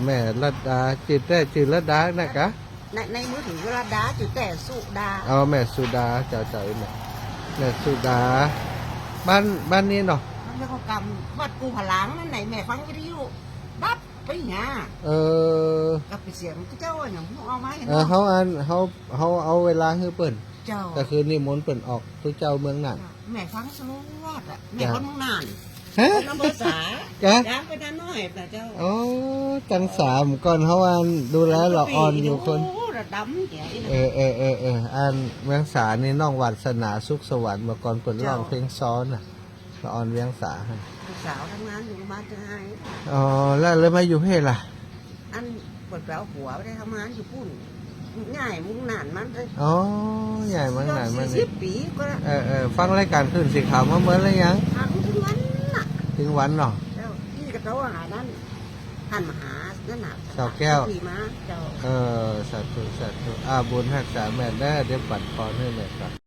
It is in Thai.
แม่รัดดาจืดแต่จืดรัดดานะกะในมือถือเวลาดาจุดแต่สุดาแม่สุดาเจ้าแม่สุดาบ้านนี้เนาะมันไม่เขากำวัดกูผลังนั่นไหนแม่ฟังวิทยุปั๊บไปหากับไปเสียงเจ้าอย่างพวกเอาไม้เขาเอาเวลาให้เปิ่นเจ้าก็คือนิมนต์เปิ่นออกทุกเจ้าเมืองนั่นแม่ฟังสโลวัดอ่ะแม่คนเมืองนั่นน้ำภาษาย้างไปด้านน้อยแต่เจ้าจังสามก่อนเขาดูแลเราอ่อนอยู่คนดำอันเวียงสานี่น้องวัสนาสุขสวรรค์มาก่อนเปิดร้องเพลงซ้อนละอ่อนเวียงสาสาวทำงานอยู่บ้านจะให้แล้วเลยมาอยู่เพศล่ะอันเปิดแปลหัวไม่ได้ทำงานอยู่ปุ่นง่ายมุ้งนานมันเลยใหญ่มันหนามัน10 ปีก็ฟังรายการขึ้นสีขาวมาเมื่อไรยังถึงวันน่ะถึงวันเนาะที่กระโต๊ะหานั้นท่านมหานั่นน่ะสาวแก้วมาเจ้าสาธุบุญรักษาแม่ได้เดี๋ยวปัดคอให้แม่ก่อน